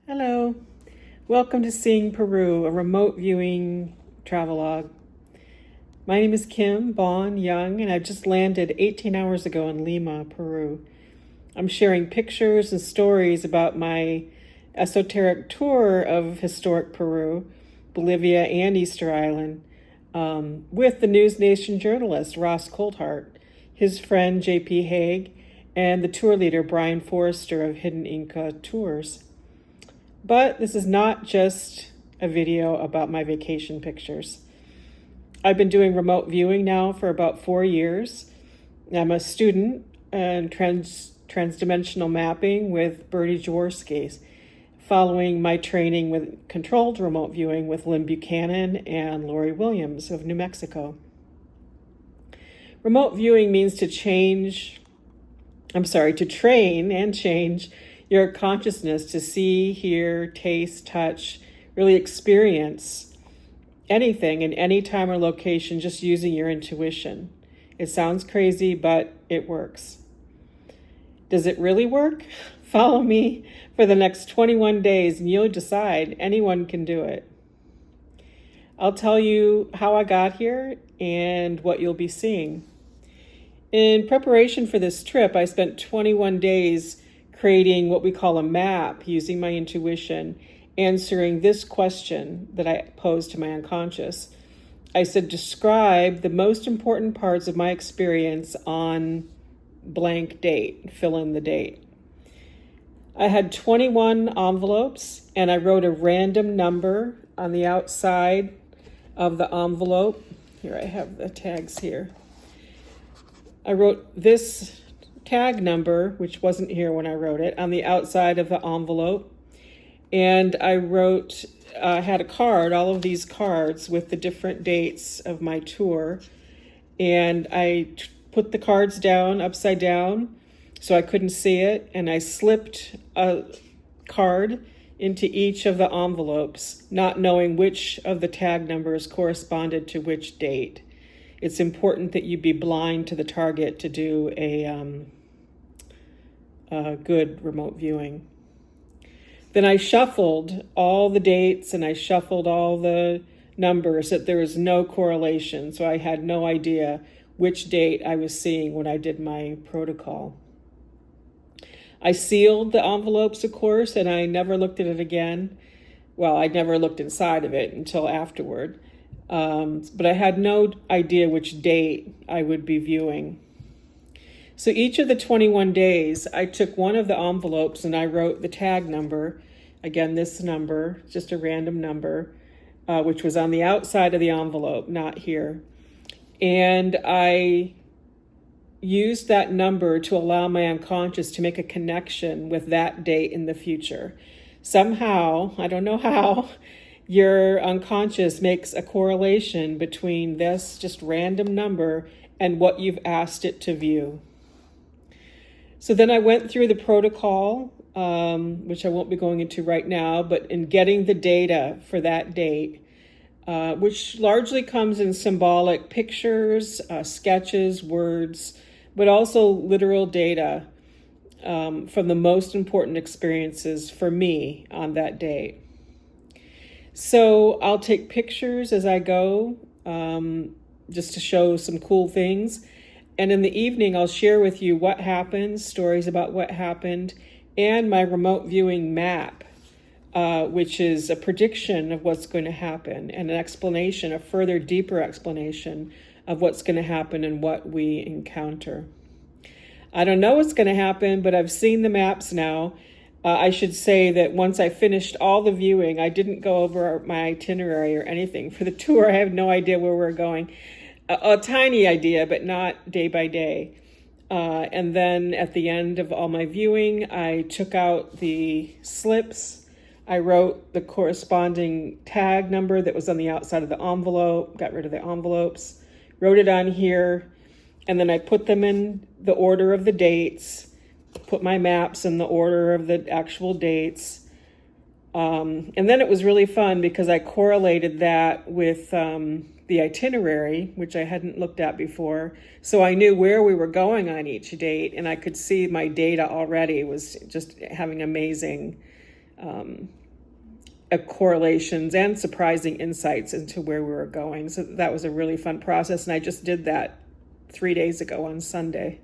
Hello, welcome to Seeing Peru, a remote viewing travelogue. My name is Kim Bon Young, and I've just landed 18 hours ago in Lima, Peru. I'm sharing pictures and stories about my esoteric tour of historic Peru, Bolivia and Easter Island, with the News Nation journalist Ross Coulthart, his friend J.P. Haig, and the tour leader Brian Forrester of Hidden Inca Tours. But this is not just a video about my vacation pictures. I've been doing remote viewing now for about 4 years. I'm a student in transdimensional mapping with Bertie Jaworski, following my training with controlled remote viewing with Lynn Buchanan and Lori Williams of New Mexico. Remote viewing means to train and change your consciousness to see, hear, taste, touch, really experience anything in any time or location just using your intuition. It sounds crazy, but it works. Does it really work? Follow me for the next 21 days and you'll decide. Anyone can do it. I'll tell you how I got here and what you'll be seeing. In preparation for this trip, I spent 21 days creating what we call a map using my intuition, answering this question that I posed to my unconscious. I said, describe the most important parts of my experience on blank date, fill in the date. I had 21 envelopes and I wrote a random number on the outside of the envelope. Here, I have the tags here. I wrote this tag number, which wasn't here when I wrote it, on the outside of the envelope. And I wrote, had a card, all of these cards with the different dates of my tour. And I put the cards down, upside down, so I couldn't see it. And I slipped a card into each of the envelopes, not knowing which of the tag numbers corresponded to which date. It's important that you be blind to the target to do a good remote viewing. Then I shuffled all the dates and I shuffled all the numbers that there was no correlation. So I had no idea which date I was seeing when I did my protocol. I sealed the envelopes, of course, and I never looked at it again. Well, I never looked inside of it until afterward. But I had no idea which date I would be viewing. So each of the 21 days, I took one of the envelopes and I wrote the tag number, again, this number, just a random number, which was on the outside of the envelope, not here. And I used that number to allow my unconscious to make a connection with that date in the future. Somehow, I don't know how, your unconscious makes a correlation between this just random number and what you've asked it to view. So then I went through the protocol, which I won't be going into right now, but in getting the data for that date, which largely comes in symbolic pictures, sketches, words, but also literal data from the most important experiences for me on that date. So I'll take pictures as I go, just to show some cool things. And in the evening, I'll share with you what happened, stories about what happened, and my remote viewing map, which is a prediction of what's going to happen and an explanation, a further deeper explanation of what's going to happen and what we encounter. I don't know what's going to happen, but I've seen the maps now. I should say that once I finished all the viewing, I didn't go over my itinerary or anything for the tour. I have no idea where we're going. A tiny idea, but not day by day. And then at the end of all my viewing, I took out the slips. I wrote the corresponding tag number that was on the outside of the envelope, got rid of the envelopes, wrote it on here, and then I put them in the order of the dates, put my maps in the order of the actual dates. And then it was really fun because I correlated that with the itinerary, which I hadn't looked at before. So I knew where we were going on each date, and I could see my data already was just having amazing correlations and surprising insights into where we were going. So that was a really fun process. And I just did that 3 days ago on Sunday.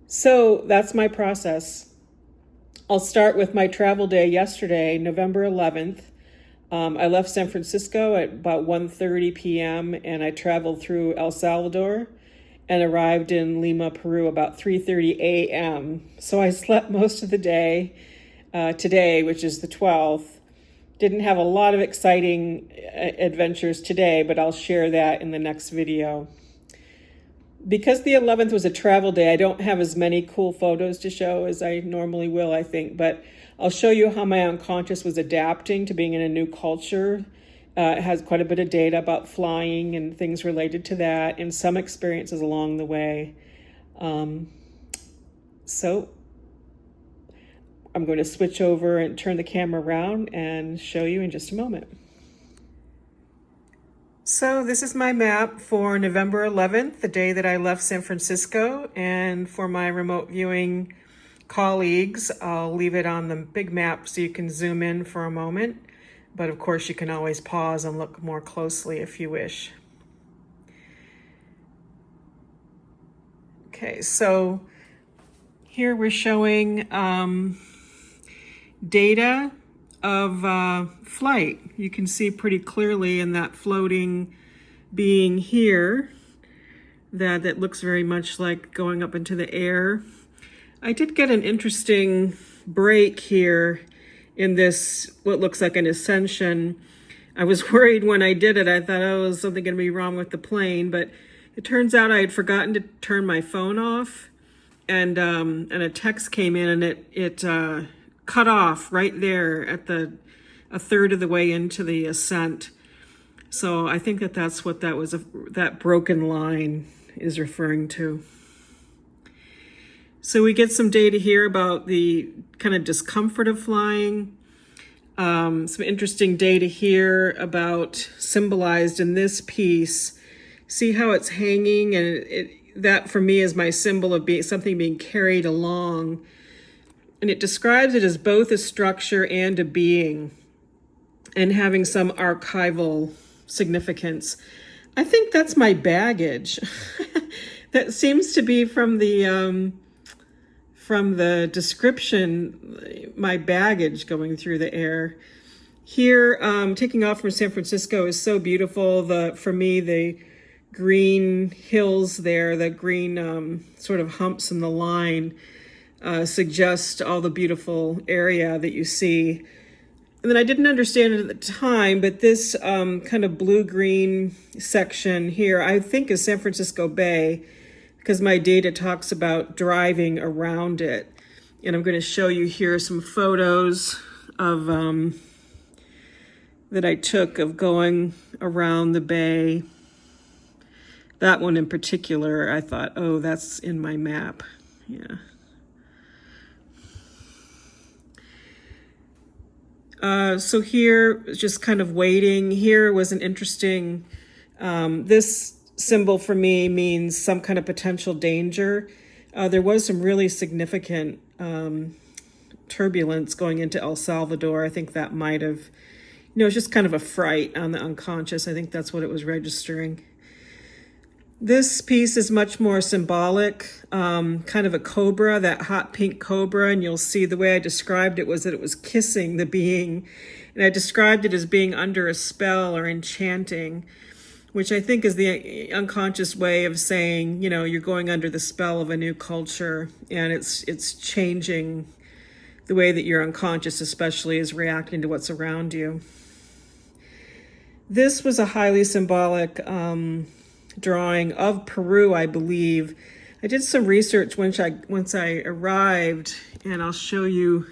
So that's my process. I'll start with my travel day yesterday, November 11th. I left San Francisco at about 1:30 p.m. and I traveled through El Salvador and arrived in Lima, Peru about 3:30 a.m. So I slept most of the day today, which is the 12th. Didn't have a lot of exciting adventures today, but I'll share that in the next video. Because the 11th was a travel day, I don't have as many cool photos to show as I normally will, I think, but I'll show you how my unconscious was adapting to being in a new culture. It has quite a bit of data about flying and things related to that, and some experiences along the way. So I'm going to switch over and turn the camera around and show you in just a moment. So this is my map for November 11th, the day that I left San Francisco, and for my remote viewing colleagues, I'll leave it on the big map so you can zoom in for a moment. But of course, you can always pause and look more closely if you wish. Okay, so here we're showing data of flight. You can see pretty clearly in that floating being here that looks very much like going up into the air. I did get an interesting break here in this, what looks like an ascension. I was worried when I did it. I thought, oh, is something going to be wrong with the plane? But it turns out I had forgotten to turn my phone off, and a text came in, and it cut off right there at a third of the way into the ascent. So I think that's what that was, that broken line is referring to. So we get some data here about the kind of discomfort of flying. Some interesting data here about symbolized in this piece. See how it's hanging, and that for me is my symbol of something being carried along. And it describes it as both a structure and a being, and having some archival significance. I think that's my baggage. That seems to be from the description, my baggage going through the air. Here, taking off from San Francisco is so beautiful. For me, the green hills there, the green sort of humps in the line suggest all the beautiful area that you see. And then I didn't understand it at the time, but this kind of blue-green section here, I think is San Francisco Bay, because my data talks about driving around it. And I'm going to show you here some photos of that I took of going around the bay. That one in particular, I thought, oh, that's in my map. Yeah. So here, just kind of waiting. Here was an interesting, this symbol for me means some kind of potential danger. There was some really significant turbulence going into El Salvador. I think that might have, it's just kind of a fright on the unconscious. I think that's what it was registering. This piece is much more symbolic, kind of a cobra, that hot pink cobra, and you'll see the way I described it was that it was kissing the being, and I described it as being under a spell or enchanting, which I think is the unconscious way of saying, you're going under the spell of a new culture, and it's changing the way that your unconscious especially is reacting to what's around you. This was a highly symbolic drawing of Peru, I believe. I did some research once I arrived, and I'll show you.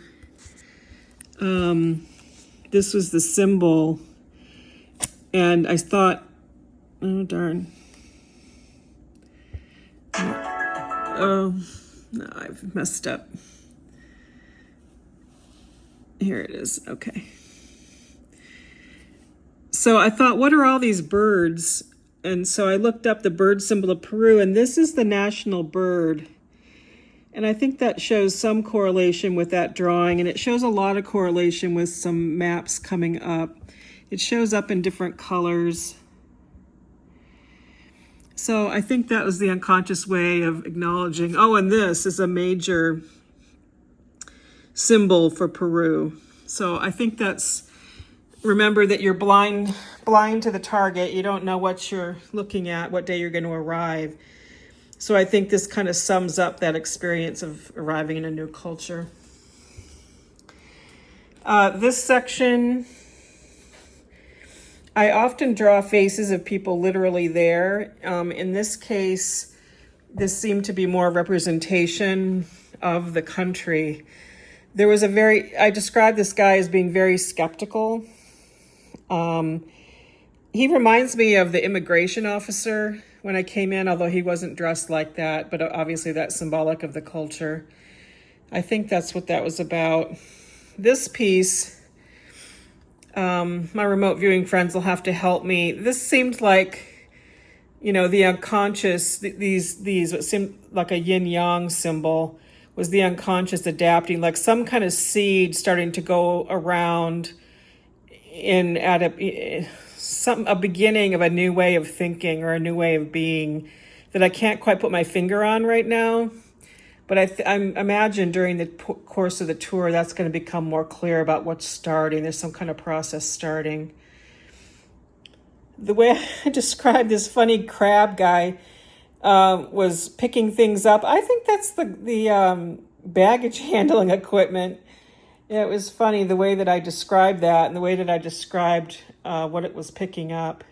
This was the symbol, and I thought, oh darn. Oh, no, I've messed up. Here it is, okay. So I thought, what are all these birds? And so I looked up the bird symbol of Peru, and this is the national bird. And I think that shows some correlation with that drawing, and it shows a lot of correlation with some maps coming up. It shows up in different colors. So I think that was the unconscious way of acknowledging, oh, and this is a major symbol for Peru. So I think that's, remember that you're blind to the target. You don't know what you're looking at, what day you're going to arrive. So I think this kind of sums up that experience of arriving in a new culture. This section, I often draw faces of people literally there. In this case, this seemed to be more representation of the country. There was I described this guy as being very skeptical. He reminds me of the immigration officer when I came in, although he wasn't dressed like that, but obviously that's symbolic of the culture. I think that's what that was about. This piece, my remote viewing friends will have to help me. This seemed like, the unconscious, these what seemed like a yin-yang symbol was the unconscious adapting, like some kind of seed starting to go around at a beginning of a new way of thinking or a new way of being that I can't quite put my finger on right now. But I imagine during the course of the tour, that's going to become more clear about what's starting. There's some kind of process starting. The way I described this funny crab guy was picking things up. I think that's the baggage handling equipment. It was funny the way that I described that and the way that I described what it was picking up.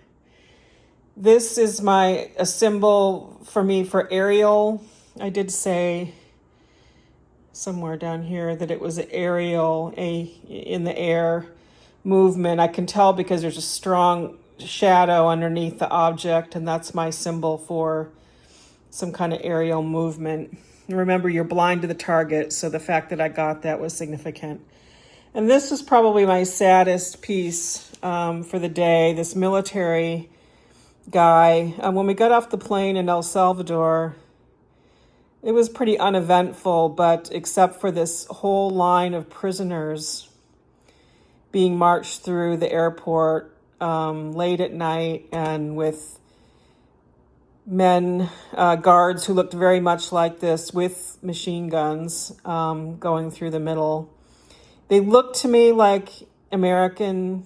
This is a symbol for me for aerial. I did say somewhere down here that it was aerial, in the air movement. I can tell because there's a strong shadow underneath the object, and that's my symbol for some kind of aerial movement. Remember, you're blind to the target, so the fact that I got that was significant. And this is probably my saddest piece for the day, this military guy. When we got off the plane in El Salvador, it was pretty uneventful, but except for this whole line of prisoners being marched through the airport late at night, and with men, guards who looked very much like this with machine guns going through the middle. They looked to me like Americans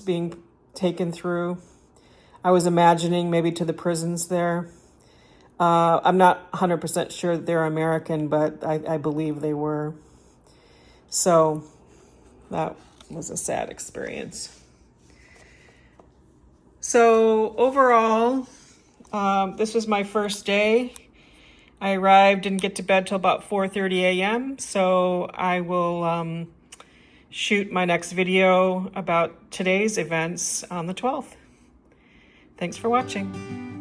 being taken through. I was imagining maybe to the prisons there. I'm not 100% sure that they're American, but I believe they were. So that was a sad experience. So overall, this was my first day. I arrived and get to bed till about 4:30 a.m. So I will shoot my next video about today's events on the 12th. Thanks for watching.